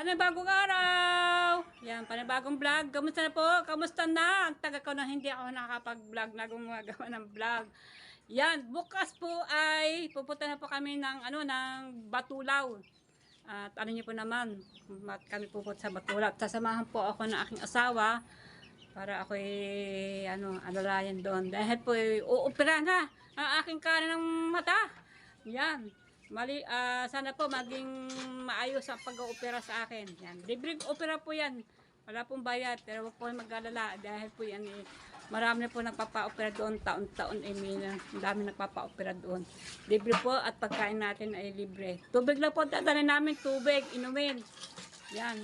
Panibagong araw! Yan, panibagong vlog. Kamusta na po? Kamusta na? Ang taga ko na hindi ako nakakapag-vlog na gumagawa ng vlog. Yan, bukas po ay pupunta na po kami ng ng Batulaw. At ano niyo po naman, kami pupunta sa Batulaw. Sasamahan po ako ng aking asawa para ako alalayan doon. Dahil po uupira na ang aking kanan ng mata. Yan. Sana po maging maayos ang pag-oopera sa akin. Yan. Libreng opera po yan. Wala pong bayad. Pero huwag po mag-alala. Dahil po yan marami na po nagpapa-opera doon. Taon-taon ang dami nagpapa-opera doon. Libre po at pagkain natin ay libre. Tubig lang po dadalhin namin. Tubig, inumin. Yan.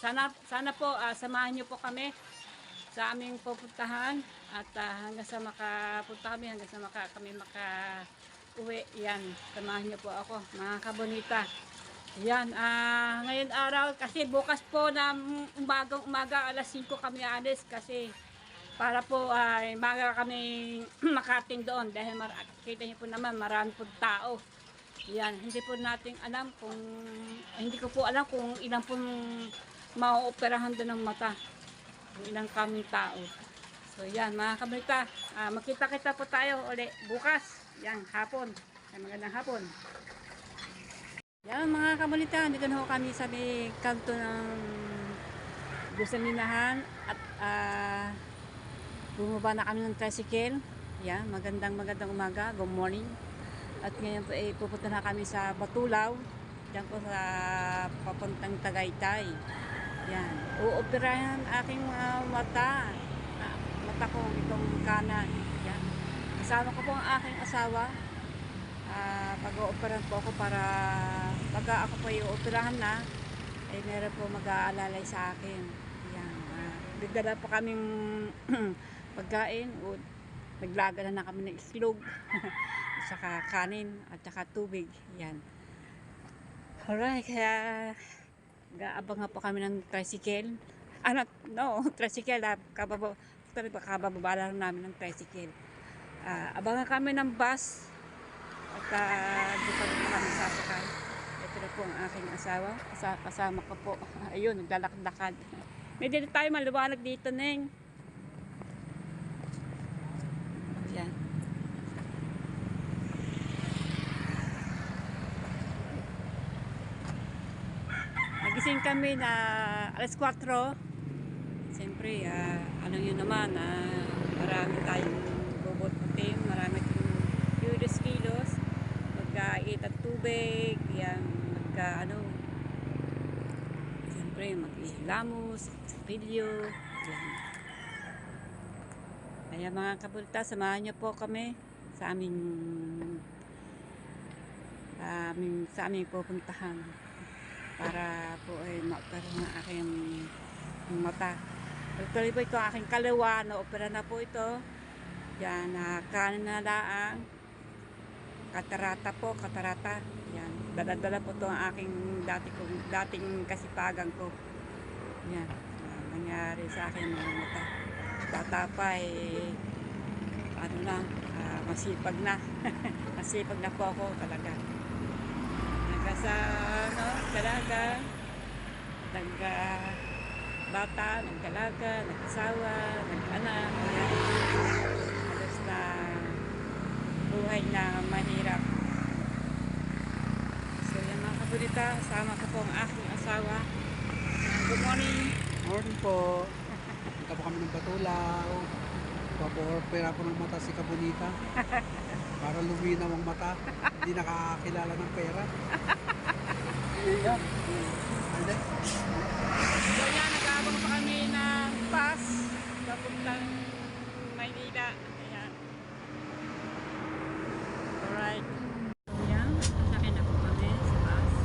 Sana po samahan nyo po kami sa aming pupuntahan. At hanggang sa makapunta kami, hanggang sa kami uwi, yan, samahan niyo po ako, mga kabonita. Yan, ngayon araw, kasi bukas po na umaga, alas 5 kami alis, kasi para po ay maga kami makating doon, dahil kita niyo po naman, marami po tao. Yan, hindi ko po alam kung ilang po mauoperahan doon ng mata, kung ilang kaming tao. So yan, mga kabonita, makita-kita po tayo ulit bukas. Yan, hapon. Ay, magandang hapon. Yan, mga kabonita, dito na kami sa may kanto ng Gusaminahan at bumaba na kami ng tricycle. Yan, magandang umaga. Good morning. At ngayon po pupunta na kami sa Batulaw. Diyan po sa papuntang Tagaytay. Yan, uoperahan aking mata. Mata ko itong kanan. Yan. Kasama ko po ang aking asawa. Pag-ooperan po ako para pagka ako po i-operahan na, ay meron po mag-aalalay sa akin. Yan. Bigdala po kaming pagkain. Naglaga na kami ng islog. Saka kanin at saka tubig. Yan. Alright, kaya gaabang nga po kami ng tricycle. Tricycle. Kabababa lang namin ng tricycle. Abangan kami ng bus at dito rin kami sasakay. Ito na po ang aking asawa, kasama ko po. Ayun, naglalakad-lakad. Medyo tayo maliwanag dito, Neng. Yan. Nagising kami na alas 4. Siyempre, yun naman, marami tayong bobot puting, marami tayong kilos, magkait at tubig, yan, siyempre, mag-ihlamos, pilyo, yan. Kaya mga kabulta, samahan niyo po kami sa aming pupuntahan para po ay maopera ng aking mata. Tuloy po ito aking kaliwa, na-opera na po ito. Yan, kanan na laang. Katarata. Yan, dala-dala po ito ang aking dating kasipagan ko. Yan, nangyari sa akin mga mata. Tatapay, masipag na. Masipag na po ako talaga. Hanggang sa, dalaga, bata, nagdalaga, nag-asawa, nag-anak, halos na buhay na mahirap. So yan mga kabunita, sama ko po ang aking asawa. Good morning. Morning po. Punta po kami ng Batulaw. Papo-opera po ng mata si Kabunita. Para luminaw ang mata. Hindi nakakakilala ng pera. Yan. So yan, nag-aabang pa kami ng bus papuntang Maynila. Ayan. Alright. Ayan, sakay na po kami sa bus.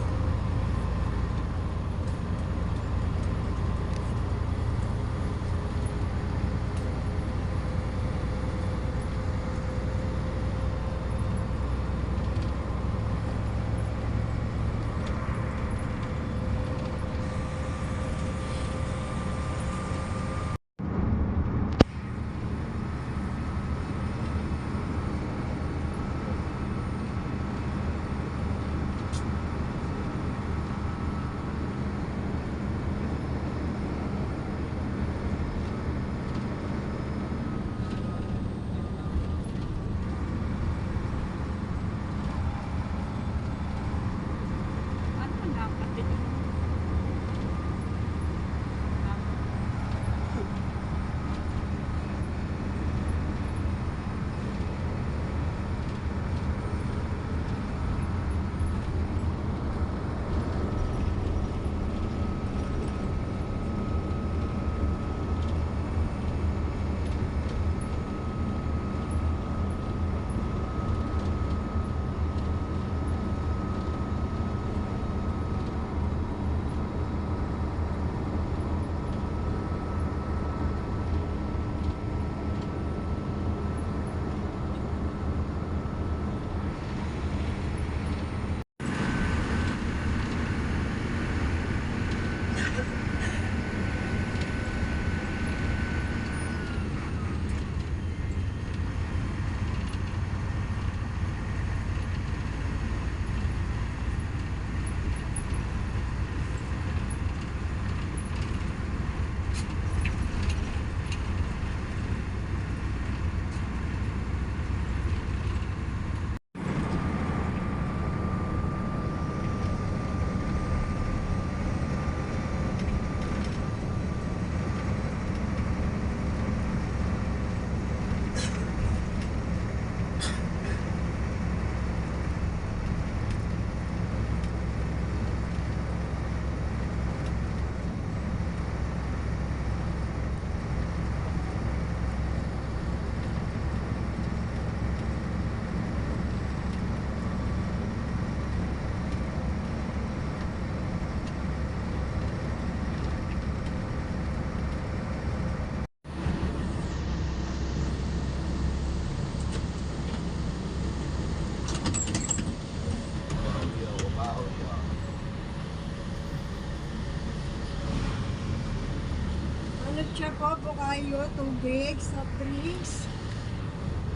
kayo, tubig, soft drinks.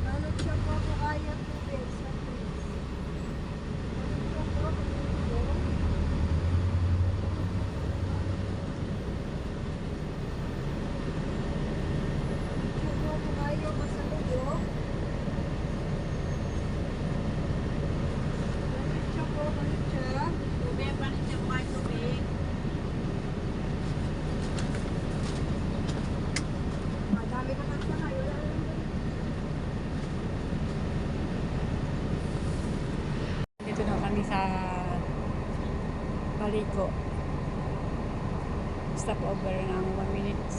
Ano siya po po kaya tubig, soft drinks. Ano siya po, tubig. Siya po po kayo, masalubok. Ganit siya po, ganit siya. Tubig, paano siya kumain tubig? Madami ka lang siya kayo. Dito na kami sa Paliko. Stop over ng 1 minutes.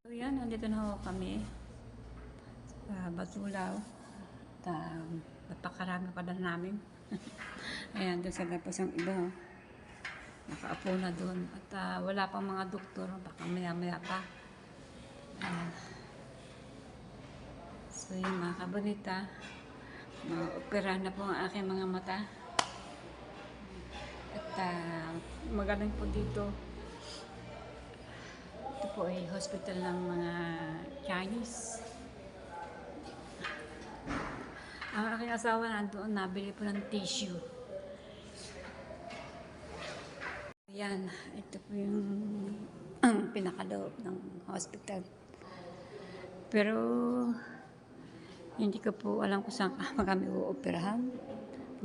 So yan, nandito na ho kami sa Batulaw. At napakarami pa na namin. Ayan, doon sa labas ang iba. Nakaapo na doon. At wala pang mga doktor. Baka maya-maya pa. Ayan. So yun mga kabonita. Operahan na po ang aking mga mata. At magaling po dito. Ito po ay hospital ng mga Chinese. Ang aking asawa nandoon, nabili po ng tissue. Ayan, ito po yung pinakaloob ng hospital. Pero hindi ko po alam kung saan kami uoperahan.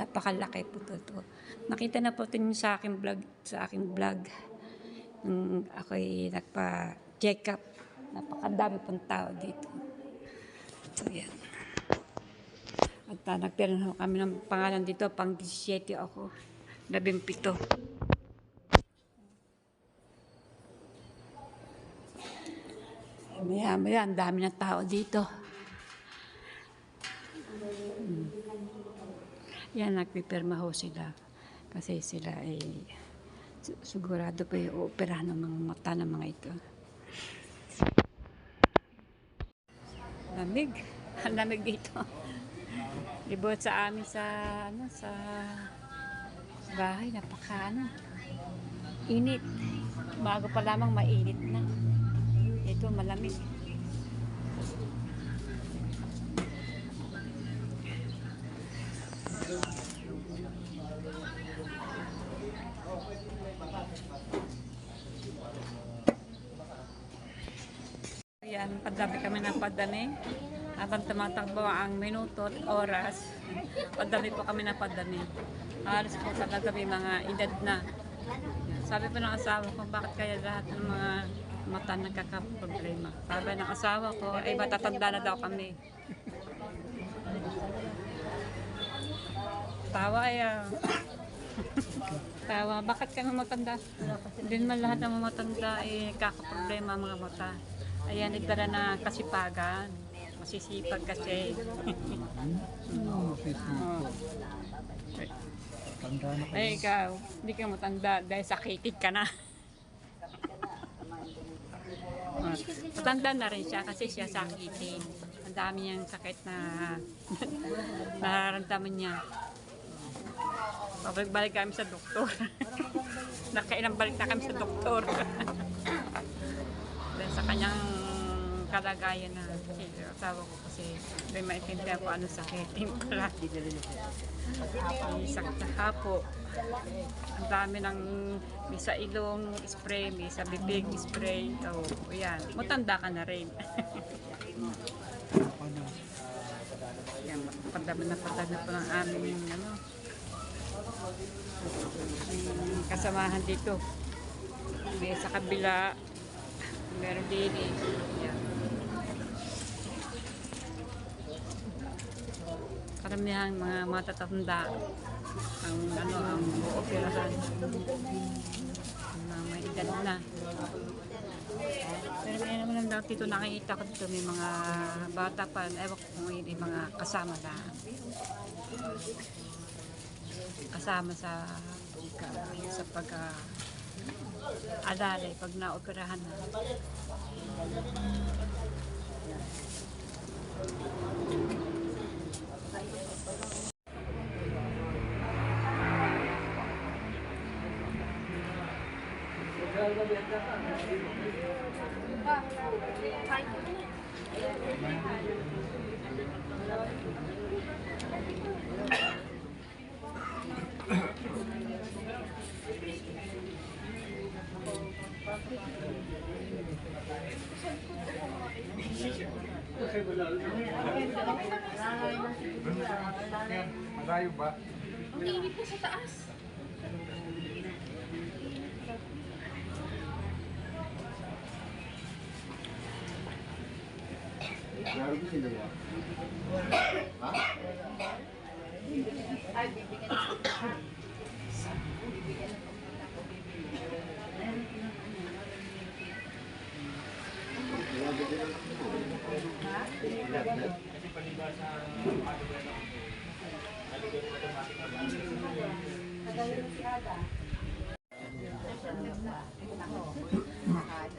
Napakalaki po ito. Nakita na po ito sa aking vlog. Nung ako'y nagpa-check up, napakadami pong tao dito. So, yan. At nagpira na kami ng pangalan dito, pang 17 ako, 17. Maya, ang dami ng tao dito. Yan, nagpipirma ho sila. Kasi sila ay sigurado pa yung operahan ng mga mata ng mga ito. Lamig. Ang lamig dito. Libot sa amin sa bahay. Init. Bago pa lamang mainit na. Ito malamig. Ayan, padami kami ng padami. Habang tumatakbo ang minuto at oras, padami po kami ng padami. Halos po talaga may mga edad na. Sabi po ng asawa ko, bakit kaya lahat ng mga mata nagkakaproblema? Sabi ng asawa ko, ay matatanda na daw kami. Tawa ay tawa. Bakit ka matanda? Hindi naman lahat ng mga matanda eh kakaproblema ang mga mata. Ayan, nagdala na kasipagan. Masisipag kasi. Oh. Tanda na Ay, ikaw, hindi ka matanda dahil sakitig ka na. Matanda na rin siya kasi siya sakitin. Ang dami niyang sakit na nararamdaman niya. Pabalik-balik kami sa doktor. Nakailang balik na kami sa doktor. Dahil sa kanyang kalagayan na asawa ko kasi may maintindihan ko ano sakit. Yung pala. May sakit sa hapo. Ang dami ng may sa ilong spray, may sa bibig spray. So, yan. Matanda ka na rin. Yan, padami na po ng aming ano, kasamahan dito. May sa kabila, meron din eh. Yan. Karamihan mga matatanda ang ano ang operahan na may edad na. Pero may naman lang daw dito nakikita ko dito may mga bata pa, ewan ko kung may mga kasama na kasama sa pag adalay pag naoperahan na. Malayo ba? Ang init po sa taas.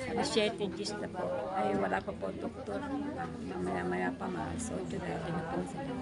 Alas 7 na po. Ay, wala pa po doktor. Mamaya-maya pa mas. 8 dati na po sila.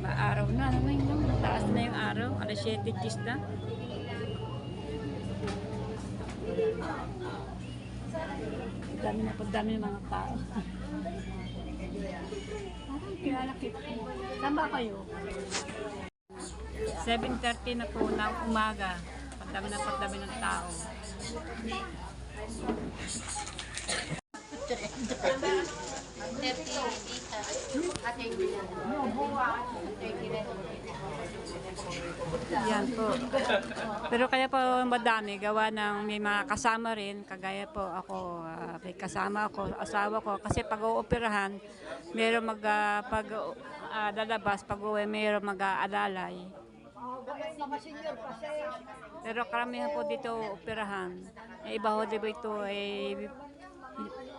Maaraw na naman yun. Taas na yung araw. Alas 7 na. Dami na po, dami ng mga tao. Parang pinalakit. Saan ba kayo? 7:30 na po ng umaga. Pagdami na pagdami ng tao. Yan po. Pero kaya po madami gawa ng may mga kasama rin. Kagaya po ako, may kasama ako, asawa ko. Kasi pag uoperahan, mayroon pag lalabas, pag uwi, mayroon mag-aalalay. Pero karamihan po dito operahan. Iba ho diba ito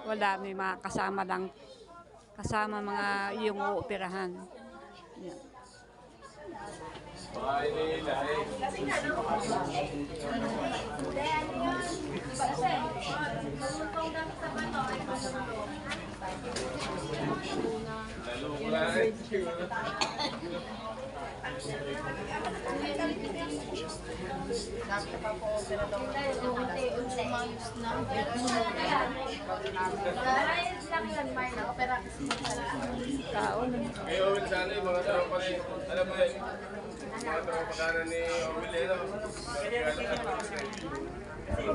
wala, may mga kasama lang. Kasama mga yung uoperahan. Yan. May Owen sana yung mga tao pa rin. Alam mo yun, mga tao pagkanan ni Owen Leno. So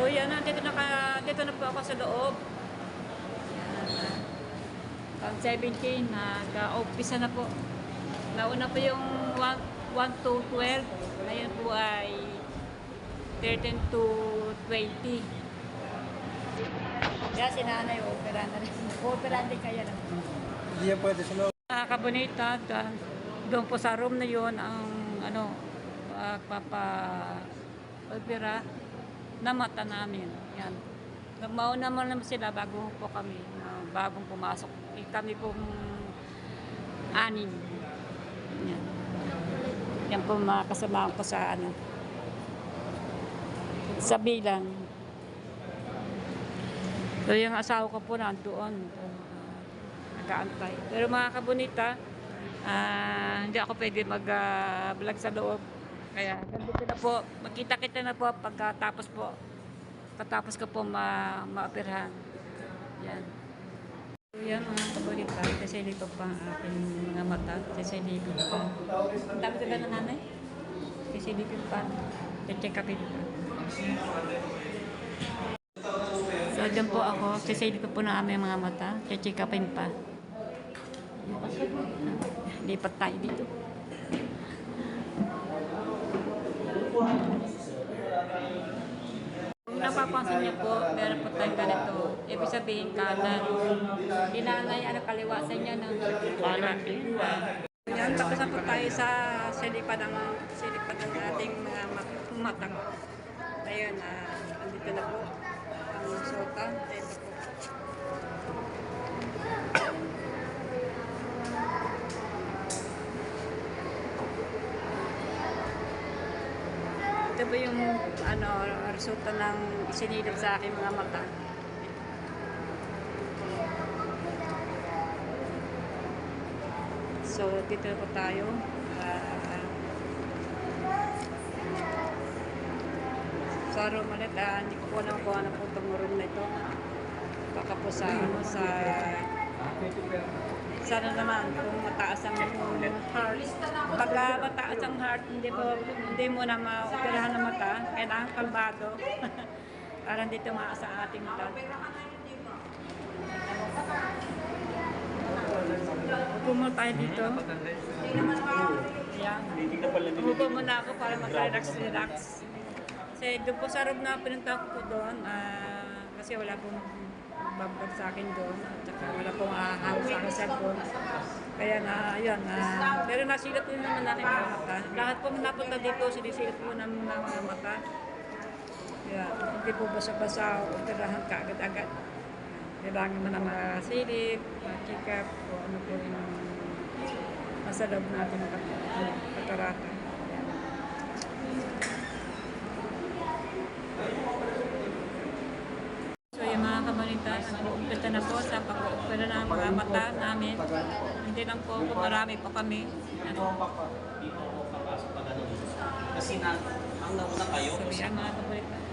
yan na, dito na po ako sa loob. Pag 17, nag-umpisa na po. Nauna po yung 1 to 12. Ngayon po ay 13 to 20. Kaya si nanay, opera na rin. Opera din kaya lang. Hindi yan pwede sa loob. Kabunita, doon po sa room na yon ang papa-opera na mata namin. Yan. Mauna mo naman sila bago po kami, bagong pumasok. Kami pong 6. Yan. Yan po mga kasama ko sa sa bilang. So yung asawa ko po nandoon, nag-aantay. Pero mga kabunita, hindi ako pwede mag-vlog sa loob. Kaya nandito na po, magkita-kita na po pagkatapos ko po maoperahan. Yan. So yan mga kabunita, sisilipin pa ang aking mga mata. Sisilipin pa. Ang dami sila ng nanay. Sisilipin pa. I-check upin pa. So dyan po ako, sisilipin po na aming mga mata. I-check upin pa. Lipat tayo dito. Kung napapansin niyo po, meron po tayong ganito. Ibig sabihin, kanan. Hinanay, kaliwasan niya ng kanan. Yan, tapos na po tayo sa silipan ng ating mga mata. Ayun, andito na po ang sultan. Ito po. Ito po yung resulta ng isinilip sa aking mga mata. So, dito po tayo. Sa room ulit, hindi ko po alam kung ano po itong room na ito. Baka po sana naman kung mataas ang heart. Pag mataas ang heart, hindi mo na ma-operahan ng mata. Kailangan kalmado. Para hindi tumaas ang ating mata. Upo mo tayo dito. Ayan. Upo muna ako para mag-relax. Kasi doon po sa room na pinunta ko po doon. Kasi wala pong babag sa akin doon. At saka wala pong hawak sa akin cellphone. Kaya yun. Pero nasilat po naman namin mga mata. Lahat po napunta dito, sinisilat po namin mga mata. Kaya hindi po basa-basa, operahan ka agad-agad. Kailangan mo na masilip, ma-check up, o ano po yung nasa loob natin ng katarata. So yung mga kamalitas, nag-uumpisa na po sa pag-opera ng mga mata namin. Hindi lang po, marami po kami. Kasi ang nauna kayo. So yan mga kamalitas.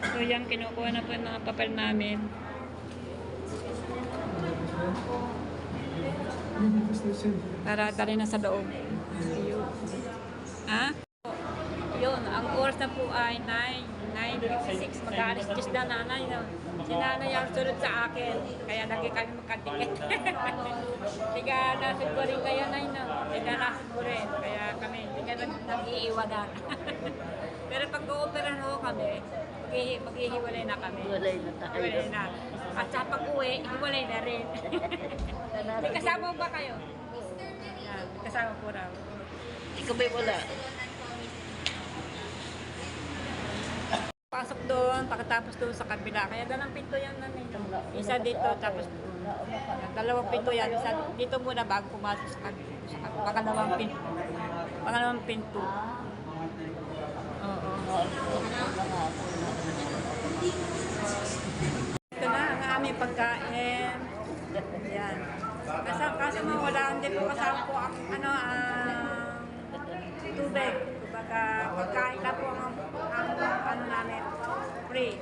So yan, kinukuha na po yung mga papel namin. Para dali na sa loob. Ha? Yun, ang oras na po ay 9:56. Mag-aalis just na nanay. No? Si nanay ang sunod sa akin. Kaya lagi kami magkatikit. Tiga nasod ko rin kaya nay. No? Tiga nasod ko rin. Kaya kami, tiga nag-iiwanan. Pero pag o-operahan ho kami, maghihiwalay na kami. Hiwalay na. At sa pag-uwi, hiwalay na rin. May kasama ba kayo? Yan, may kasama po raw. Ikaw ba'y wala? Pasok doon, pagkatapos doon sa kabila. Kaya dalang pinto yan namin. Isa dito, tapos dalawang pinto yan. Isa dito muna bago pumasok sa pangalawang pinto. Pangalawang pinto. Oo. Ito na ang aming pagkain. Yan. Kasi wala, hindi po kasama po ang tubig. Kumbaga, pagkain lang po ang namin, free.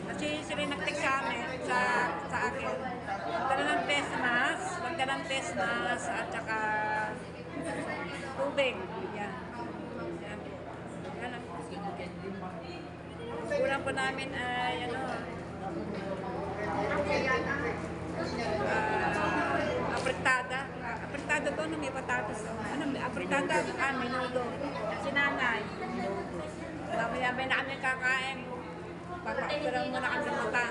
Kasi sila nag-text sa amin, sa akin. test na at saka tubig. Yan. Yan. Yan lang. Kulang po namin ay ano, apritada. Apritada to, no, may patatas. Ano, apritada, menudo. Si nanay. Mamaya-maya na kami kakain. Papakapirang muna kami ng mata.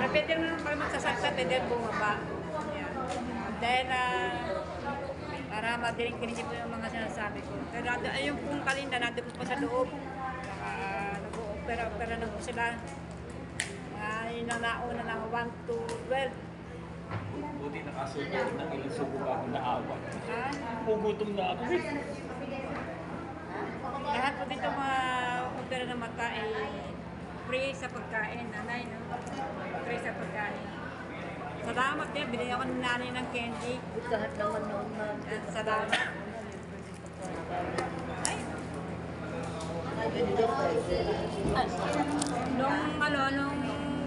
Pwede mo naman pala magsasalsa, pwede bumaba. Yan. Dahil para madiring-diring po yung mga sinasabi ko. Pero ayun pong kalinda, nandun po sa loob. Nag-opera na po sila. Yung nauna ng 1 to 12. Buti nakasunod ng ilang subo ka akong naawa. Ha? Pugutom na ako. Lahat po dito mga opera ng mata ay free sa pagkain. Nanay, no? Free sa pagkain. Salamat din. Binigyan ako ng nanay ng candy. Lahat naman noon na Salamat. Ay. Nung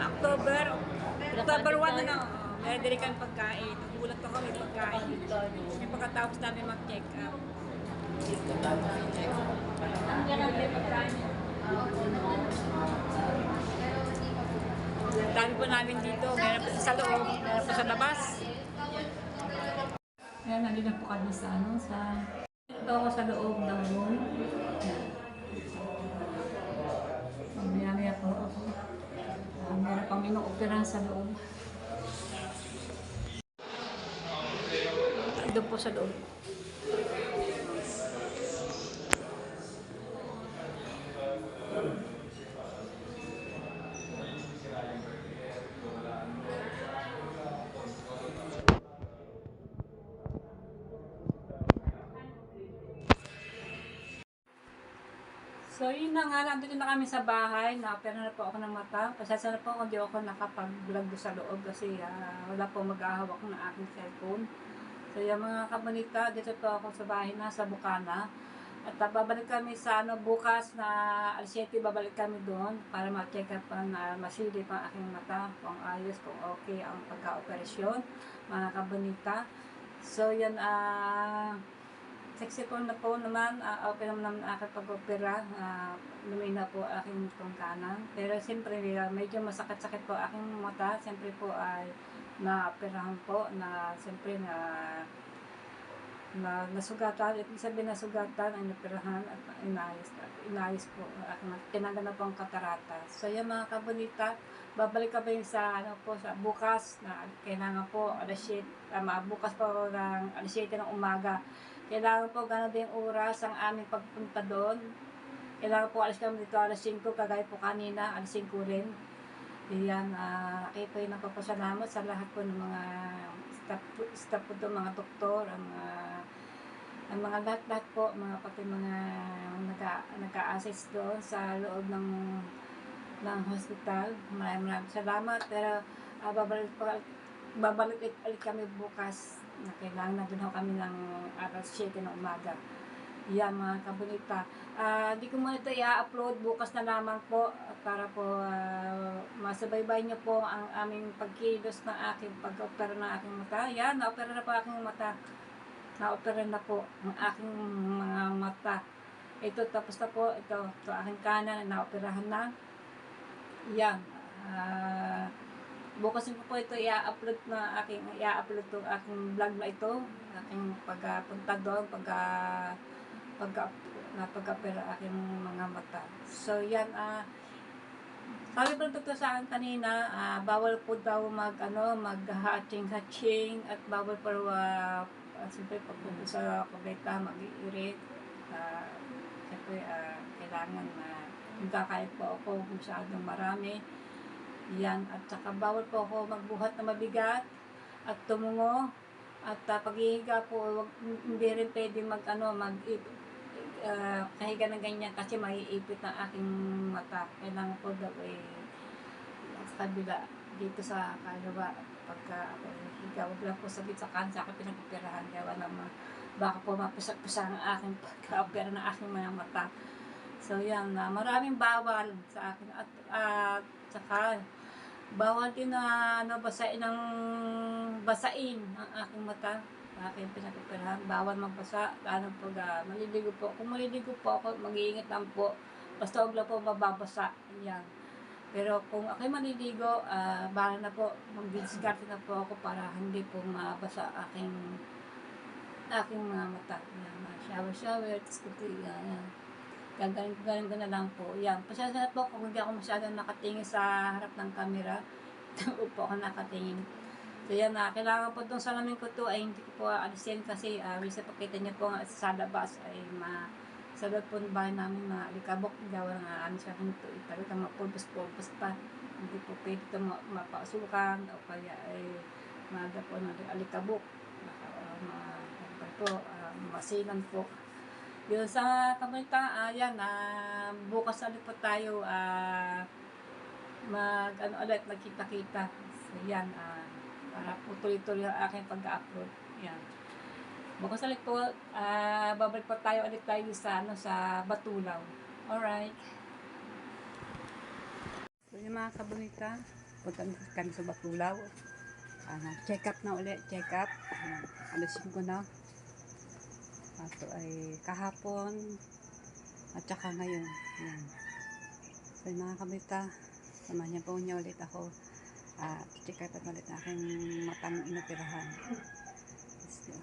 October 1 na, may dili kami pagkain. Nagulat ako may pagkain. May pagkatapos namin mag-check up. Ang ganda may pagkain. Dami po namin dito. Meron po sa loob, meron po sa labas. Ayan, nandito po kami sa ito ako sa loob ng room. Mamaya-maya po ako. Meron pang ino-opera sa loob. Doon po sa loob. So yun na nga, nandito na kami sa bahay, na-opera na po ako ng mata. Pasensya na po kung di ako nakapag-vlog sa loob kasi wala po mag-ahawak ng aking cellphone. So yung mga kabanita, dito po ako sa bahay na sa Bukana. At babalik kami sa bukas na alas 7, babalik kami doon para ma-check up masilip ang aking mata, kung ayos, kung okay ang pagka-operasyon, mga kabanita. So yan, successful na po naman, okay naman ang aking pag-opera, lumina po aking itong kanan. Pero siyempre, medyo masakit-sakit po aking mata. Siyempre po ay na-operahan po, na siyempre na nasugatan, ibig sabihin nasugatan, ay napirahan at inayos po aking tinanggal na po ang katarata. So yung mga kabunita, babalik kami sa sa bukas na kailangan po alas 7, bukas po ng alas 7 ng umaga. Kailangan po gano'n din oras ang aming pagpunta doon. Kailangan po alis kami dito alas 5, kagaya po kanina, alas 5 rin. Diyan, kayo po yung nagpapasalamat sa lahat po ng mga staff po doon, mga doktor, ang mga lahat po, pati mga nag-a-assist doon sa loob ng hospital. Maraming salamat. Pero babalik ulit kami bukas. Kailangan na doon kami ng alas 7 ng umaga. Yan mga kabunita. Di ko muna ito i-upload, bukas na lamang po para po masabaybay niyo po ang aming pagkilos ng aking pag-opera ng aking mata. Yan, na-opera na po aking mata. Na-opera na po ang aking mga mata. Ito, tapos na po. Ito aking kanan, na-operahan na. Yan. Bukas ko po ito i-upload to aking vlog na ito. Aking pagpunta doon, pag-opera aking mga mata. So yan, sabi po ito sa akin kanina, bawal po daw mag-hatching at bawal po siyempre pagpunta sa kubeta, mag-iirit. Siyempre, kailangan kung kakain po ako masyadong marami. Yan, at saka bawal po ako magbuhat na mabigat at tumungo. At paghihiga po, hindi rin pwede kahiga ng ganyan kasi maiipit ng aking mata. Kailangan po daw sa kabila, dito sa kaliwa, pagka higa, wag lang po sabit sa kansa ako pinag-operahan. Kaya baka po mapusak-pusak ang aking pagka-opera ng aking mga mata. So yan, maraming bawal sa akin at saka bawal din na basain basain ang aking mata sa aking pinag-operahan. Bawal magbasa, lalo pag maliligo po. Kung maliligo po ako, mag-iingat lang po. Basta huwag lang po mababasa. Yan. Pero kung ako'y maliligo, bahala na po, mag-discard na po ako para hindi po mabasa aking mga mata. Yan, shower, tapos yan. Gagaling ko na lang po. Yan, pasensya na po kung hindi ako masyadong nakatingin sa harap ng camera. Upo ako nakatingin. So yan, kailangan po itong salamin ko to ay hindi ko po alisin kasi minsan pakita niyo po nga sa labas ay sa loob po ng bahay namin mga alikabok. Gawa nga sa akin ito. Talagang mapulbos-pulbos pa. Hindi po pwede ito mapasukan o kaya ay maaga po ng alikabok. Masilan po. Yun sa kamunita, yan, bukas ulit po tayo magkita-kita. So yan, para po tuloy-tuloy ang aking pag-upload. Yan. Bukas ulit po, babalik po tayo ulit tayo sa Batulaw. Alright. So yung mga kabunita, punta kami sa Batulaw. Check up na ulit, check up. Alisin ko na. Ito ay kahapon at saka ngayon. Yan. So yung mga kabunita, samahan niya po niya ulit ako. Check up ulit aking matang inoperahan. Let's go.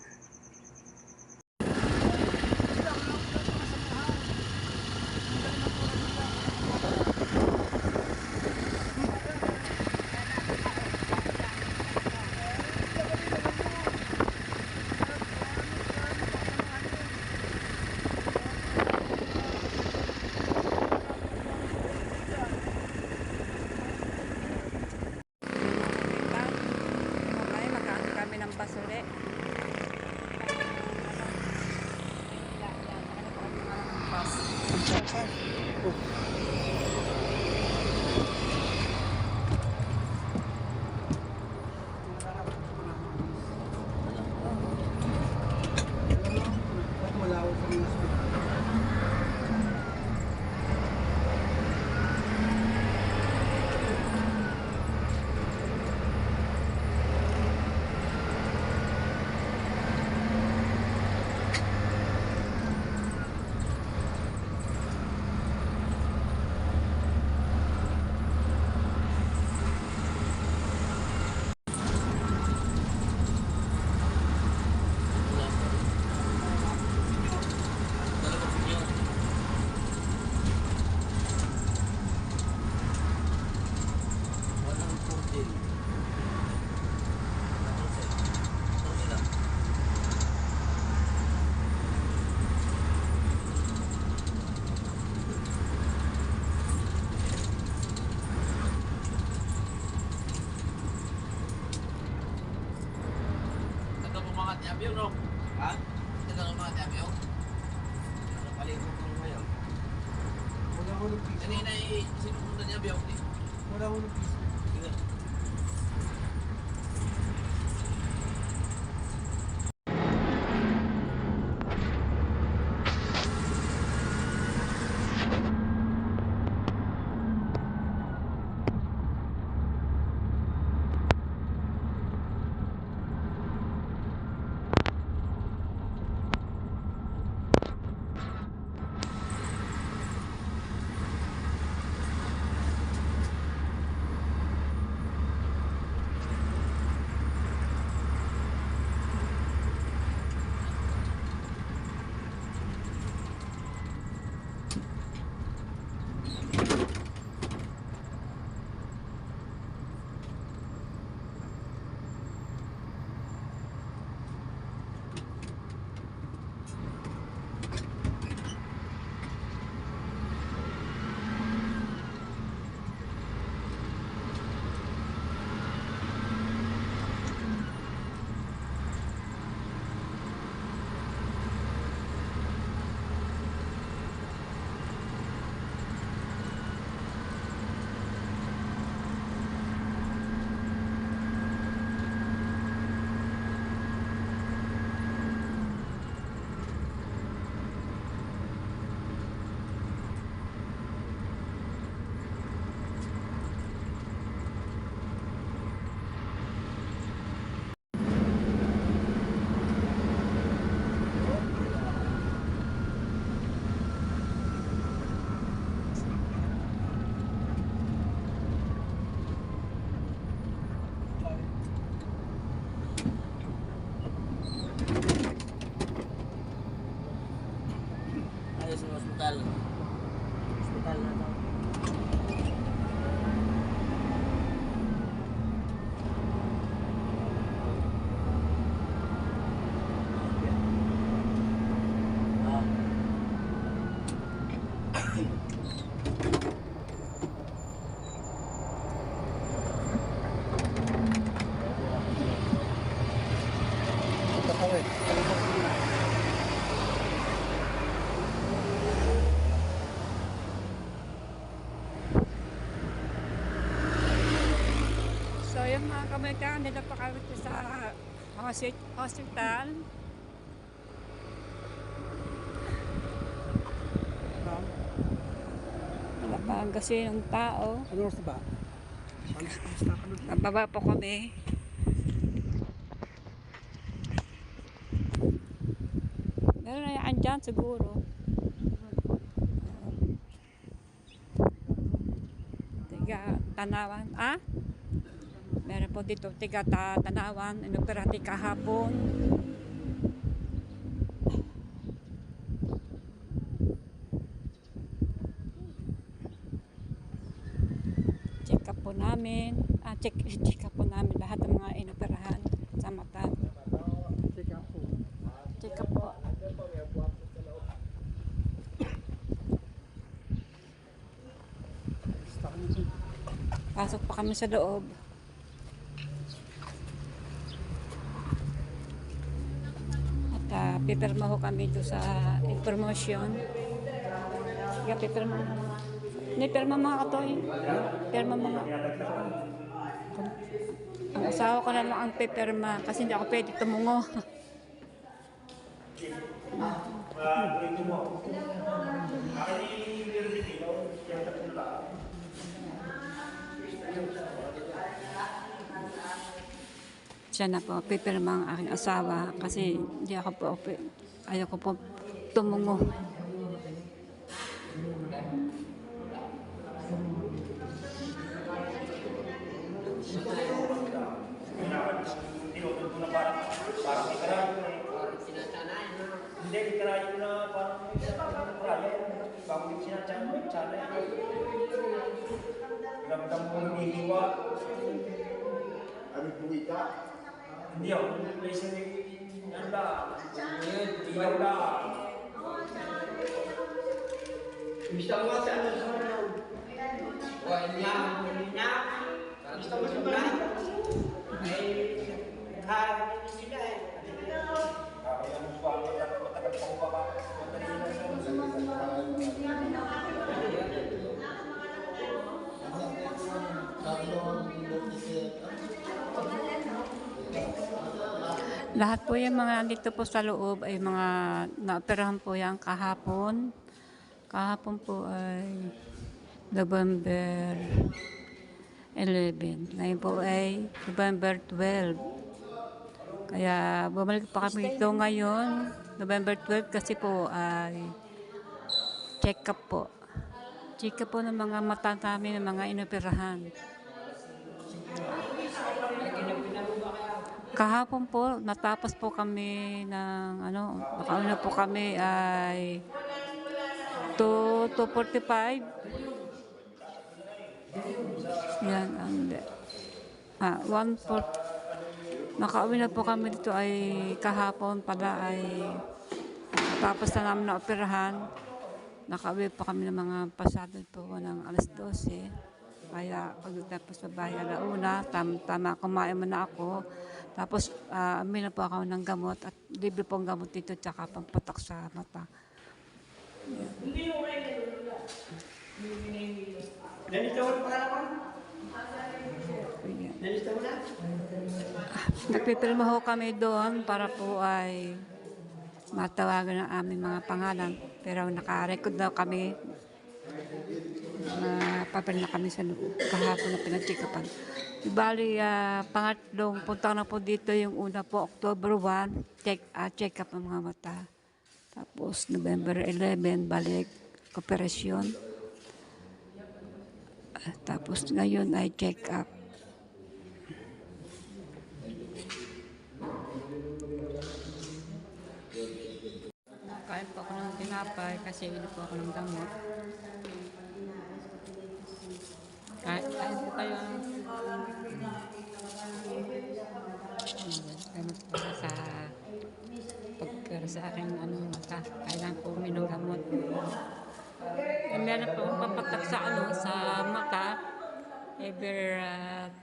Basure. Wala ako sa mga Abyo, no? Ha? Ito lang mga abyo. Ano paligo ko ngayon? wala ko ng piso. Kanina sinupunta niya abyo. Wala ko ng piso. Sige. mga kabataan, dito pa kami sa hospital. Wala pa kasi ng tao. Ano oras na ba? Alis na ka na. Bababa po kami. Meron na yan dyan siguro. Tiga Tanawan. Ah? Meron po dito tiga Tanawan. Inoperati kahapon. Check up po namin. Check up po namin lahat ng mga inoperahan sa mata. Check up po. Check up po. Basta ka na dyan. Pasok pa kami sa loob. At pipirma ho kami doon sa information. Kaya pipirma mo. Hindi, pirma mga katoy. Pirma mga. Ang asawa ko na lang ang pipirma kasi hindi ako pwede tumungo. Siya na po, pipirma ang aking asawa kasi hindi ako po, ayaw ko po tumungo. Hindi, kirayo na parang kirayo. Bago yung sinadyan mo, tsara. Ramdam mo ng hihiwa. Ano buwi ka? Hindi ako, place na ano lang. Ilaw lang. Gusto mo sa ano sa ano? Wala niya, niya. Gusto mo sa bahay? Ay, harap sila eh. Kaya mo pa, matagal pa ko ba? Lahat po yung mga nandito po sa loob ay mga naoperahan po yan kahapon. Kahapon po ay November 11. Ngayon po ay November 12. Kaya bumalik pa kami dito ngayon, November 12 kasi po ay check-up po. Check-up po ng mga mata namin, ng mga inoperahan. Kahapon po, natapos po kami ng nakauna po kami ay 2:45. Yan, 1:40. Nakauwi na po kami dito ay kahapon pala ay tapos na namin na operahan. Nakauwi pa kami ng mga pasado po ng alas 12. Kaya pagkatapos sa bahay alauna, tama kumain muna ako. Tapos amin na po ako ng gamot at libre po ang gamot dito tsaka pampatak sa mata. Nalito mo pa naman? Ayan. Nalito mo na? Nagpipirma ho kami doon para po ay matawagan ang aming mga pangalan. Pero naka-record daw kami na papel na kami sa loob. Kahapon na pinag-check-upan. Bali, pangatlong punta na po dito yung una po, October 1, check-up ng mga mata. Tapos, November 11, balik, operasyon. Tapos, ngayon ay check-up. Kain po ako ng tinapay kasi inom po ako ng gamot. Kain po kayo. Gamot po sa pagpera sa aking mata. Kailangan po uminom gamot. Meron po akong papatak sa mata every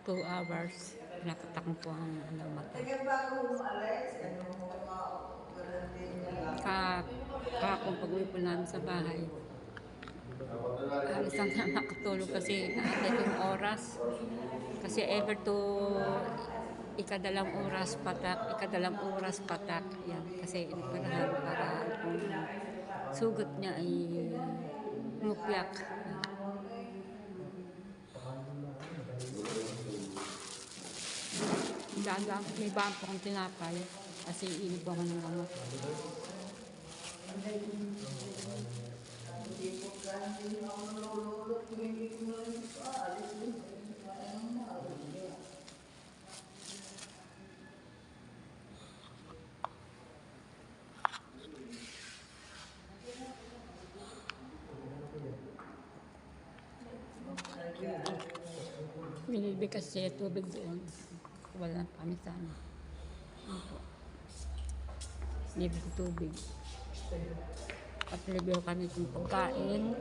2 hours. Pinapatak po ang mata. Kahapon pag-uwi po namin sa bahay, halos na makatulog kasi naatay ko yung oras. Kasi ever to ikadalang oras patak. Yan, kasi inipirahan para kung sugat niya ay umupyak. May bahan po akong tinapay kasi inip ako ng gamot. Binibig kasi tubig doon. Wala na kami sana. Opo. Binibig ko tubig. At libre kami kung pagkain.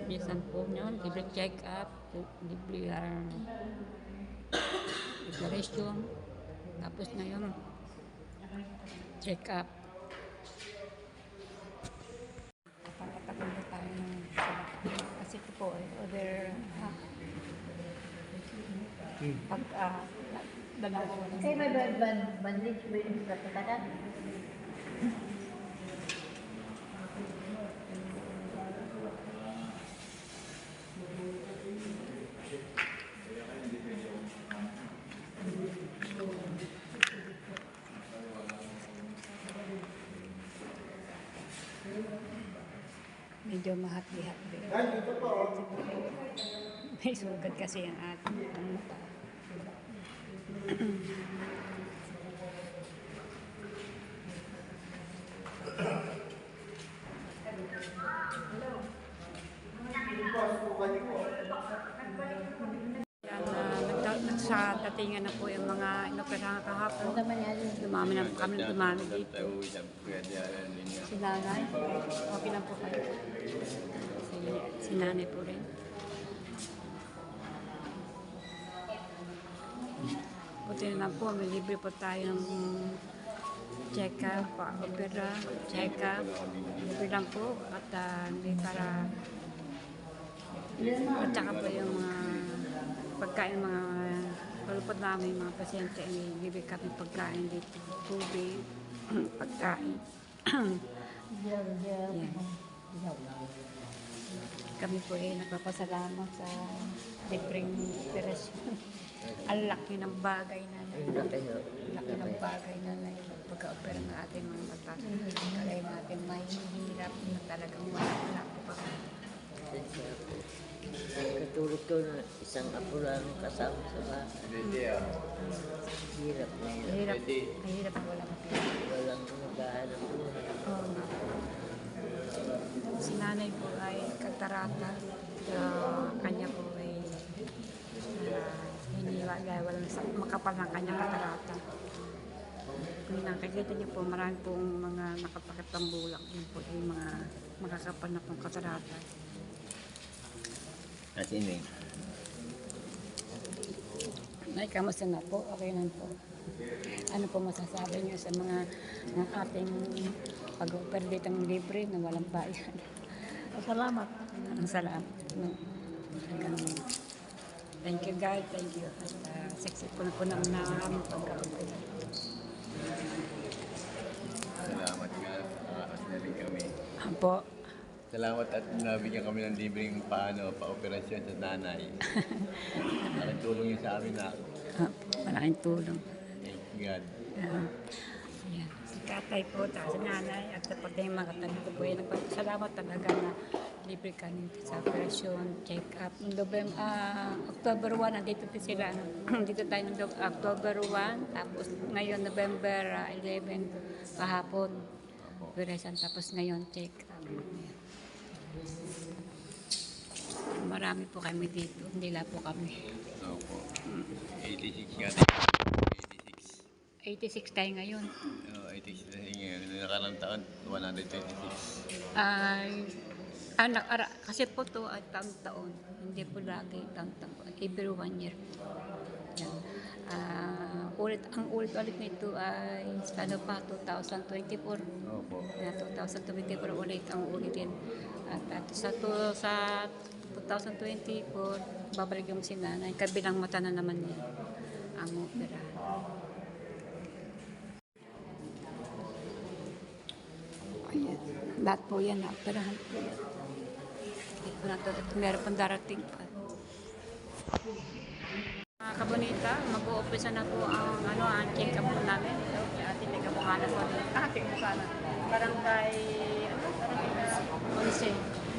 Bisan po nyo, libre check up, libre declaration. Tapos ngayon, check up. Pagkatagal na tayo ng kasi ito po ay other pag dalawa oras. May bandage ba yung katatagan? Medyo mahati-hati. May sugat kasi ang ating mata. Sa datingan na po yung mga inoperahan kahapon. Dumami na po kami, dumami dito. Si nanay, okay lang po kayo. Si nanay po rin. Buti na po, may libre po tayo ng check-up, opera, check-up. Libre lang po at hindi para at saka po yung mga pagkain, mga palupad namin, mga pasyente, ay bibig kami pagkain dito, tubig, pagkain. Yan. Kami po ay nagpapasalamat sa libreng operasyon. Ang laki ng bagay na laki ng bagay na pagka-opera ng ating mga mata. Kalay natin mahihirap na talagang wala po kami. Katulog to na isang apo lang kasama sa bahay. Hirap na hirap. Mahirap wala mapila. Walang naghahanap buhay. Oo nga po. Si nanay po ay katarata. Kanya po ay hiniwa dahil walang makapal ng kanyang katarata. Kung nakikita niyo po, marami pong mga nakapakitang bulak. Yun po yung mga makakapal na pong katarata. At ini. Nay, kamusta na po? Okay na po. Ano po masasabi niyo sa mga ng ating pag-opera dito ng libre na walang bayan? Salamat. Ang salamat. No. Thank you God, thank you. At successful po na aming pagka-opera. Salamat nga. Nakakasinaling kami. Po. Salamat at nabigyan kami ng libreng pa-operasyon sa nanay. Malaking tulong yun sa amin na. Malaking tulong. Thank God. Ayan. Si tatay po, si nanay, at pati yung mga katabi ko po, nagpapasalamat talaga na libre kami sa operasyon, check-up. October 1, nandito po sila. Dito tayo ng October 1, tapos ngayon November 11, kahapon, operasyon, tapos ngayon check-up. Marami po kami dito, hindi lang po kami. Opo. 86 nga tayo. 86 tayo ngayon. 86 na ngayon. Nakarang taon, 126. Kasi po ito ay taon-taon. Hindi po lagi taon-taon. Every 1 year. Yan. Ang ulit-ulit nito ay ano pa, 2024. Opo. 2024 ulit ang ulitin. At sa 2024, babalik yung si nanay. Kabilang mata na naman niya ang operahan. Ayan. Lahat po yan, operahan po yan. Meron pong darating pa. Mga kabonita, mag-uumpisa na po ang check-up po namin. Ito, si Ate Teka Bukanan po. Ate Bukanan. Barangay, Onse.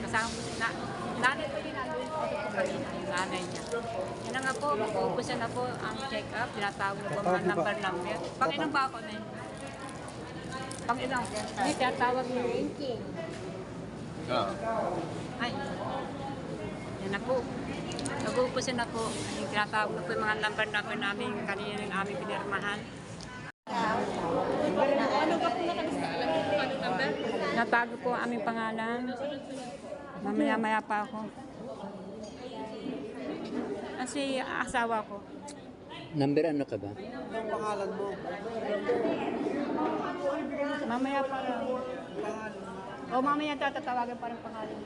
Kasama po si nanay po din natin. Yung nanay niya. Yan na nga po, mag-uumpisa na po ang check-up. Tinatawag na po mga number. Pang-ilang ba ako na yun? Pang-ilang? Hindi, tinatawag mo. Ay. Yan na po. Nag-uupusin na po. Yung tinatawag na po yung mga number namin kanina yung aming pinirmahan. Natago po ang aming pangalan. Mamaya-maya pa ako. Kasi asawa ko. Number ano ka ba? Anong pangalan mo? Mamaya pa lang. O mamaya tatatawagan pa rin pangalan.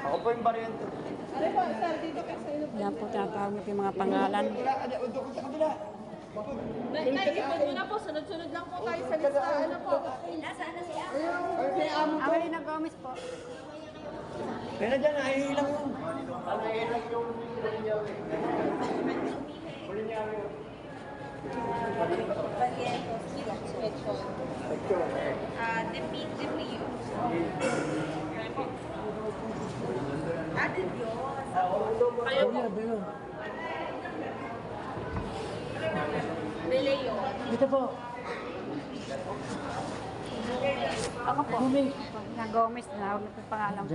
Ako po yung variante. Yan po tatawag na po yung mga pangalan. Muna po, sunod-sunod lang po tayo sa lista. Ano po? Amelina Gomez po. Pero dyan, nahihilang yun. Ako po. Na Gomez na huwag na po yung pangalan ko.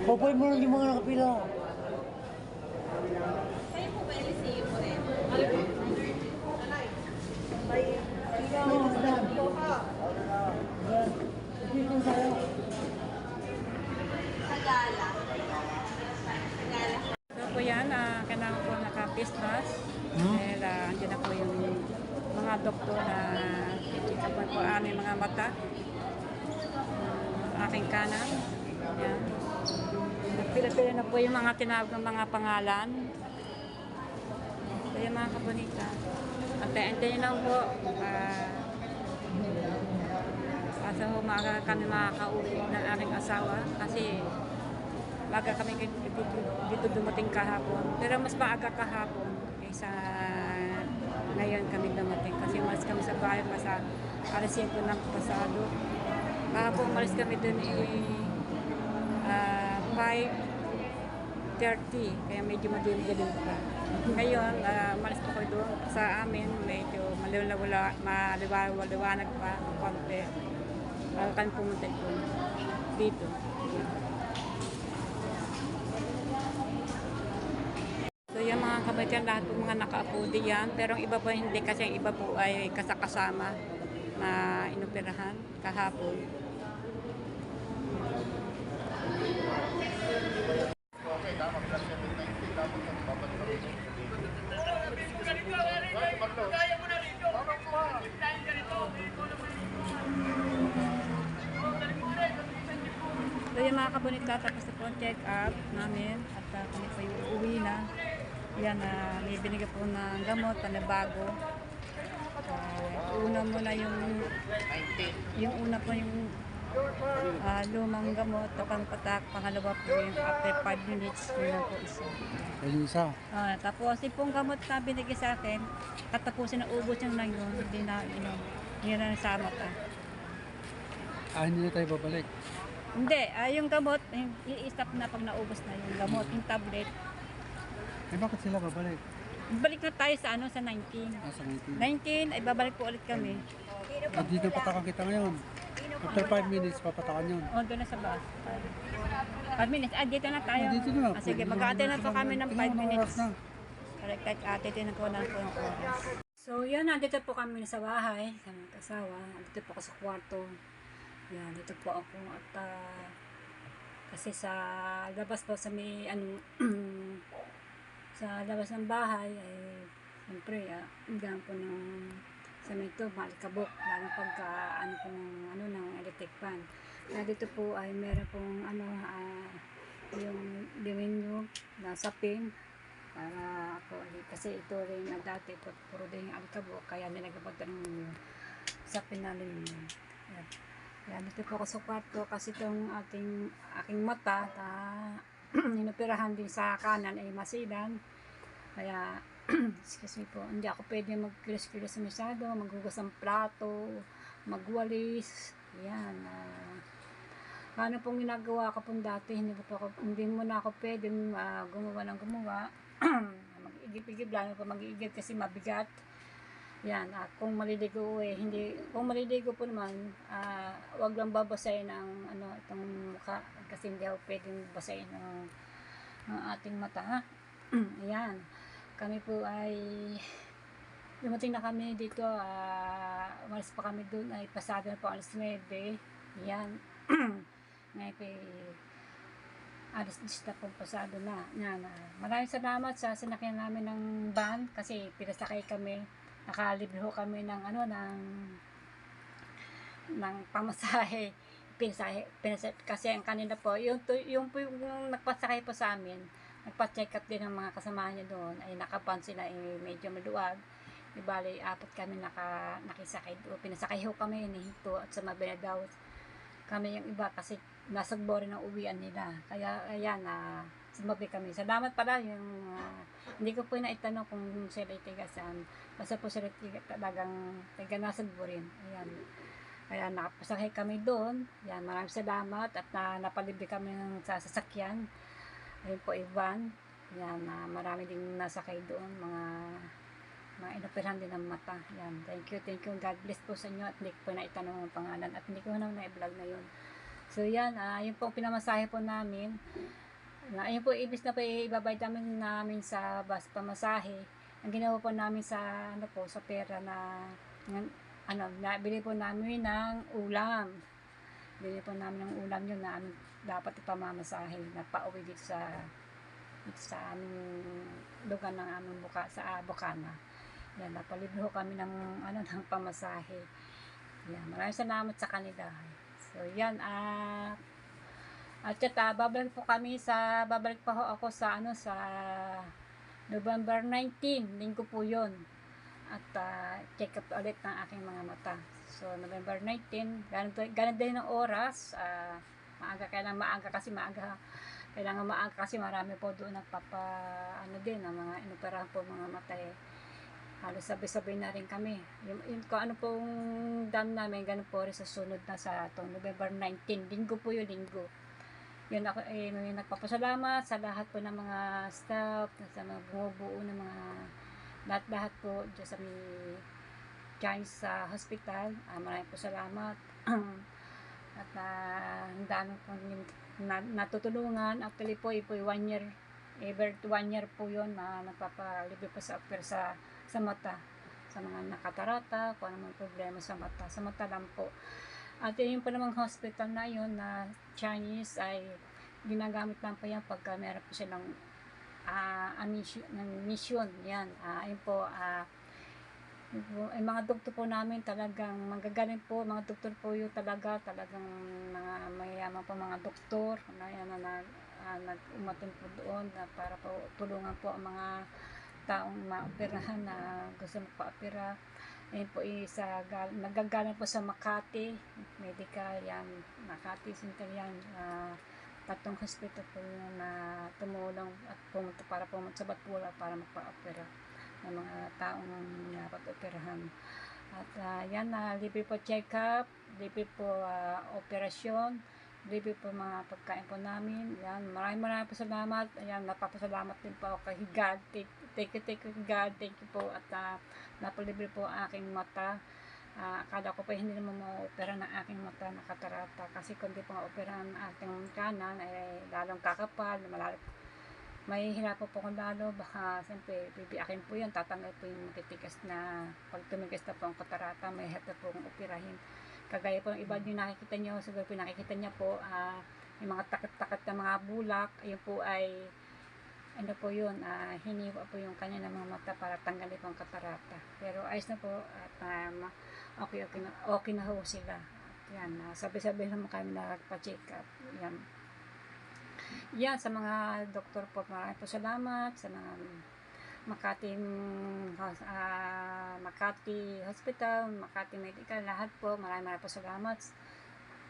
Popoy mo lang yung mga nakapila. So po yan, kailangan po naka-face mask. Dahil andyan na po yung mga doktor na check up po aming mga mata. Aking kanan. Yan. Nagpila-pila na po yung mga tinawag ng mga pangalan. So yung mga kabonita. Antay-antay na po. Kasi umaga kami makakauwi ng aking asawa. Kasi maaga kami dito dumating kahapon. Pero mas maaga kahapon kaysa ngayon kami dumating. Kasi umalis kami sa bahay pa sa alas 5 ng pasado. Kahapon umalis kami dun 5:30. Kaya medyo madilim-dilim pa. Ngayon, umalis pa ko doon sa amin. Medyo maliwanag pa. Konti. Bago kami pumunta dito. So yung mga kabatian, lahat po mga naka-upload yan. Pero ang iba po hindi kasi ang iba po ay kasama na inoperahan kahapon. So yung mga kabonita, tapos na po ang check-up namin at kami po yung uwi na. Yan, may binigay po ng gamot, panibago. Una muna yung una po yung lumang gamot, pampatak, pangalawa po yung after 5 minutes, yun na po isa. Ayun isa. Tapos yung pong gamot na binigay sa akin, katapusin na ubos yung na yun, hindi na inom. Hindi na nasama ka. Hindi na tayo babalik. Hindi, yung gamot, i-stop na pag naubos na yung gamot, yung tablet. Bakit sila babalik? Balik na tayo sa sa 19. Sa 19. 19, ay babalik po ulit kami. Dito patakan kita ngayon. After 5 minutes, papatakan yun. O, doon na sa bus. 5 minutes. Dito na tayo. Dito na. Sige, mag-a-attend na po kami ng 5 Tingnan mo, minutes. oras na. Correct, atitin ko lang po yung oras. So, yan, nandito po kami sa bahay, kami kasawa. Nandito po ako sa kwarto. Yan, dito po ako. At, kasi sa labas po sa may, sa labas ng bahay, ay, siyempre, hanggang po ng sa may ito, malikabok, lalo pagka, ng electric fan. Kaya dito po ay meron pong, yung demonyo na sapin, para ako, kasi ito rin na dati, puro din yung alikabok, kaya nilagabot ng sapin na rin yun. Yan, dito po ako sa kwarto, kasi itong aking mata, ninupirahan din sa kanan ay masilan. Kaya, excuse me po, hindi ako pwede magkilos-kilos masyado, maghugas ng plato, magwalis, yan. Paano pong ginagawa ko pong dati, hindi mo na ako pwede gumawa ng gumawa. Mag-igib-igib lang po, mag-igib kasi mabigat. Yan, kung maliligo kung maliligo po naman, wag lang babasahin ng itong mukha kasi hindi ako pwedeng basahin ng ating mata. Ayan, kami po ay dumating na kami dito, umalis pa kami doon, ay pasado na po alas 9. Yan, ngayon po alas 10 na po pasado na. Yan, maraming salamat sa sinakyan namin ng van kasi pinasakay kami. Nakalibre ho kami ng ng pamasahe. Pinasahe kasi ang kanina po, yung nagpasakay po sa amin, nagpa-check up din ng mga kasamahan niya doon, ay nakapan sila, medyo maluwag. Di bali, 4 kami nakisakay doon. Pinasakay ho kami ni Hito at sa Mabinadaw. Kami yung iba kasi nasa rin ang uwian nila. Kaya ayan, sumabi kami. Salamat pala yung hindi ko po naitanong kung sila itigasan. Basta po sila talagang taga nasagbo rin. Ayan. Kaya nakapasakay kami doon. Ayan, maraming salamat at napalibre kami ng sasakyan. Ayun po, Ivan. Ayan, marami din nasakay doon. Mga inoperahan din ng mata. Ayan, thank you. God bless po sa inyo at hindi ko po naitanong ang pangalan at hindi ko na-vlog na yun. So yan, yun po pinamasahe po namin. Ayun po, ibig na po ibabayad namin sa bus pamasahe. Ang ginawa po namin sa sa pera nabili po namin ng ulam. Bili po namin ng ulam yun na dapat ipamamasahe na pauwi dito sa aming lugar ng aming sa Bukana. Yan, napalibre ho kami ng ng pamasahe. Yan, maraming salamat sa kanila. So yan, at babalik pa ho ako sa November 19, linggo po yun. At check up ulit ng aking mga mata. So November 19, ganun din ng oras. Kailangan maaga kasi marami po doon din ang mga inoperahan po mga mata halos sabay-sabay na rin kami. Yung kung ano pong dam namin, ganun po rin sa sunod na sa November 19, linggo po yung linggo. Yun ako may nagpapasalamat sa lahat po ng mga staff, sa mga bumubuo ng mga lahat po dyan sa may Chinese hospital. Maraming po salamat. At ang dami po natutulungan. Actually po, 1 year, every 1 year po yun na nagpapalibre po sa mata, sa mga nakatarata, kung ano man problema sa mata lang po. At yun po namang hospital na yun na Chinese ay ginagamit lang po yan pagka meron po silang mission. Yan, ayun po, ay mga doktor po namin talagang magagaling po, mga doktor po yun talagang mga mayayaman po mga doktor na nag-umatin po doon para po tulungan po ang mga taong maoperahan na gusto magpa-opera. Ayun po nagagaling po sa Makati Medical, yan, Makati Center yan, 3 hospital po yun na tumulong at pumunta para pumunta sa Batpula para magpa-opera ng mga taong napag-operahan. At yan, libre po check-up, libre po operasyon, libre po mga pagkain po namin. Yan, maraming po salamat. Ayan, napapasalamat din po ako kay God. Thank you God, thank you po. At napalibre po ang aking mata. Akala ko pa hindi naman ma-opera ng aking mata na katarata kasi kung di pa ma-opera ang ating kanan ay lalong kakapal, may hirapan po kung lalo, baka siyempre bibiakin po yan, tatanggal po yung matitigas na, pag tumigas na po ang katarata, may hirap na po kung operahin. Kagaya po ng iba yung nakikita nyo, siguro pinakikita niya po, yung mga takot-takot na mga bulak, ayun po ay, ano po yun, hiniwa po yung kanya ng mga mata para tanggalin po ang katarata. Pero ayos na po, at okay na ho sila. Yan, sabi-sabi naman kami nagpa-check up. Yan, sa mga doktor po, maraming po salamat, sa mga Makati Hospital, Makati Medical, lahat po, maraming po salamat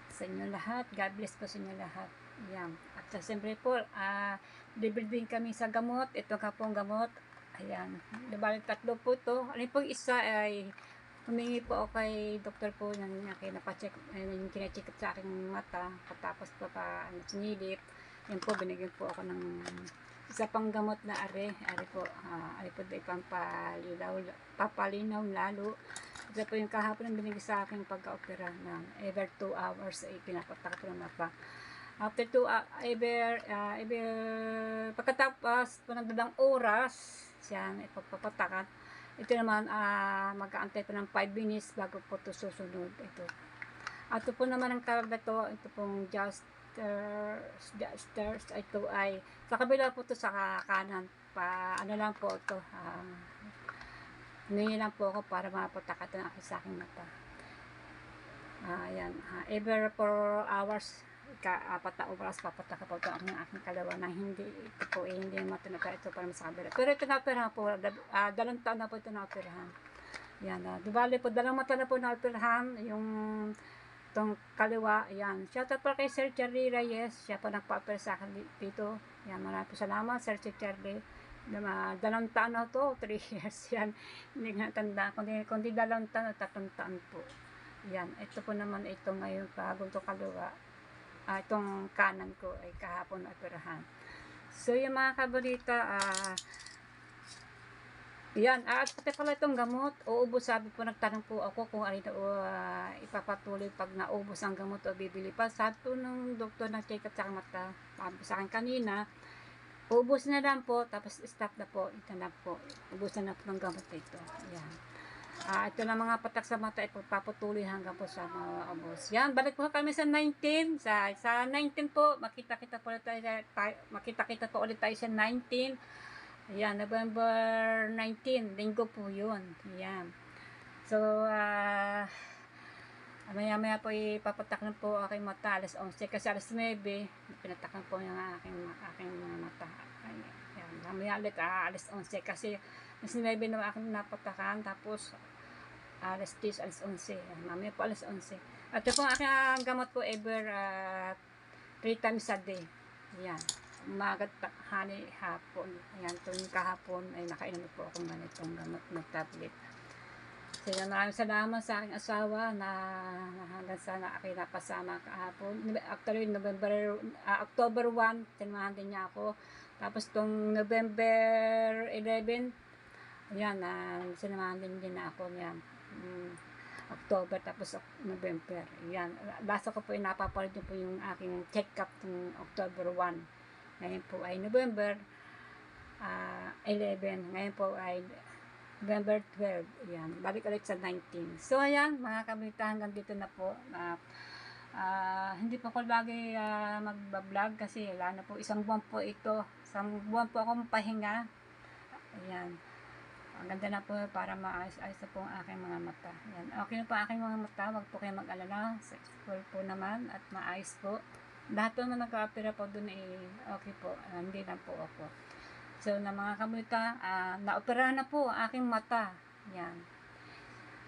sa inyo lahat. God bless po sa inyo lahat. Yan. At siyempre po, libre din kami sa gamot. Ito ka pong gamot. Ayan. Diba, 3 po ito. Ano po isa ay humingi po ako kay doktor po ng kinapacheck, yung kinacheck sa aking mata. Katapos po sinilip. Yan po, binigyan po ako ng isa pang gamot na are po papalinaw lalo. Ito po yung kahapon ang binigay sa akin pagka-opera ng every 2 hours ay pinapatak po ng mata. After 2 pagkatapos po ng 2 oras siya ipagpapatakan. Ito naman mag-aantay po ng 5 minutes bago po ito susunod. Ito po naman ang karga to, ito pong stairs, ito ay sa kabila po ito sa kanan ano lang po ito, humingi lang po ako para mapatak ito sa aking mata. Ayan, every 4 hours 4 na oras papatak po ito ang aking kalawa na hindi ito po hindi matinaka ito para sa kabila. Pero ito na-operahan po, 2 taon na po ito na-operahan. Yan, dibali po 2 mata na po na-operahan, yung itong kaliwa, yan. Shout out po kay Sir Charlie Reyes, siya po nagpa-opera sa akin dito. Yan, maraming salamat Sir Charlie. 2 taon na to, 3 years yan. Hindi nga tanda, kundi 2 taon o 3 taon po. Yan, ito po naman ito ngayon bagong to kaliwa. Itong kanan ko ay kahapon na operahan. So yung mga kabalita, yan, at pati pala itong gamot, uubos, sabi po, nagtanong po ako kung ano ipapatuloy pag naubos ang gamot o bibili pa. Sabi po nung doktor na check up sa mata, sabi sa akin kanina, uubos na lang po, tapos stop na po, ito na po, ubos na po ng gamot ito. Yan. Ito na mga patak sa mata, ipapatuloy hanggang po sa mga ubos. Yan, balik po kami sa 19, sa 19 po, makita-kita po ulit tayo sa 19. Ayan, November 19, linggo po yun. Ayan. So, maya-maya po ipapatak na po aking mata, alas 11, kasi alas 9, pinatakan po yung aking mga mata. Ayan, mamaya ulit, alas 11, kasi alas 9 na aking napatakan, tapos alas 10, alas 11. Ayan, mamaya po alas 11. At ito po aking gamot po ever 3 times a day. Ayan. Umaga, tanghali, hapon. Ayan, tuwing kahapon ay nakainom po akong ganitong gamot na tablet. So, maraming salamat sa aking asawa na hanggang sana aking napasama kahapon. Actually, October 1, tinamahan din niya ako. Tapos, itong November 11, ayan, sinamahan din na ako niyan. October, tapos November. Ayan, basta ko po napapalit niyo po yung aking check-up ng October 1. Ngayon po ay November 11. Ngayon po ay November 12. Ayan. Balik ulit sa 19. So, ayan, mga kabalita, hanggang dito na po. Hindi po ko lagi magbablog kasi wala na po. 1 buwan po ito. 1 buwan po akong pahinga. Ayan. Ang ganda na po para maayos-ayos na po ang aking mga mata. Ayan. Okay na po ang aking mga mata. Huwag po kayo mag-alala. Successful po naman at maayos po. Lahat po na nag-opera po doon okay po, hindi lang po ako. So, na mga kabalita, na-opera na po ang aking mata. Yan.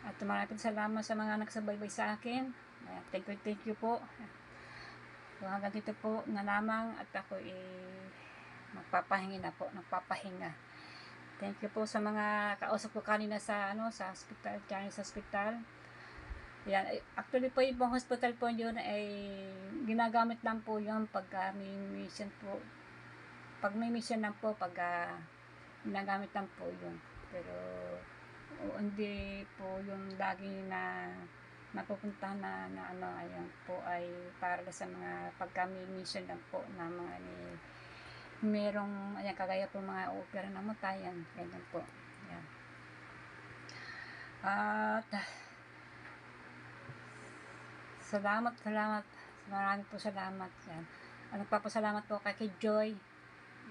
At maraming salamat sa mga nagsabaybay sa akin. Thank you po. So, hanggang dito po na lamang at ako magpapahinga. Thank you po sa mga kausap ko kanina sa hospital, Chinese hospital. Yan, actually po ibang hospital po yun ay ginagamit lang po yun pag may mission po. Pag may mission lang po, pag ginagamit lang po yun. Pero hindi po yung lagi na napupuntahan na ano, ayan po ay para sa mga pagka-mission lang po na mga merong, ayan, kagaya po mga opera na matayan, ganyan po. Ayan. At salamat, marami po salamat. Yan. Nagpapasalamat po kay Joy.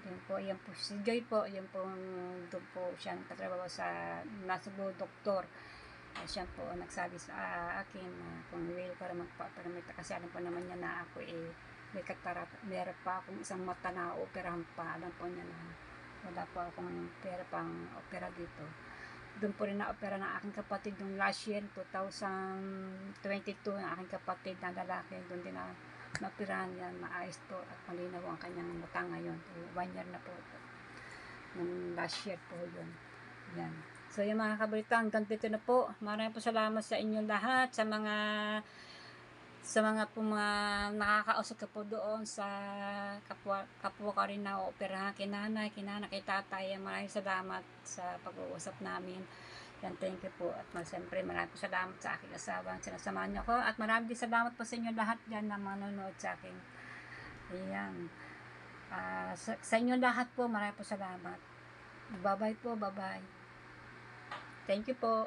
Yan po si Joy po, yan po doon po siya nagtatrabaho sa Nasubo doktor. Siya po nagsabi sa akin na kung will para magpaparamita kasi alam po naman niya na ako may meron pa akong isang mata na operahan pa. Alam po niya na wala po akong pera pang opera dito. Doon po rin na-opera ng aking kapatid yung last year, 2022, ng aking kapatid na lalaki. Doon din na-operahan yan, maayos po at malinaw ang kanyang mata ngayon. 1 year na po. Yung last year po yun. Yan. So yung mga kabalita, hanggang dito na po. Maraming po salamat sa inyong lahat, sa mga nakakausap ko po doon sa kapwa ko rin na operahan, kinanay, kay tatay. Maraming salamat sa pag-uusap namin. Yan, thank you po. At siyempre maraming po salamat sa aking asawang sinasamahan niyo ko. At maraming salamat po sa inyo lahat dyan na manonood sa akin. Ayan. Sa inyo lahat po, maraming po salamat. Bye-bye po, bye-bye. Thank you po.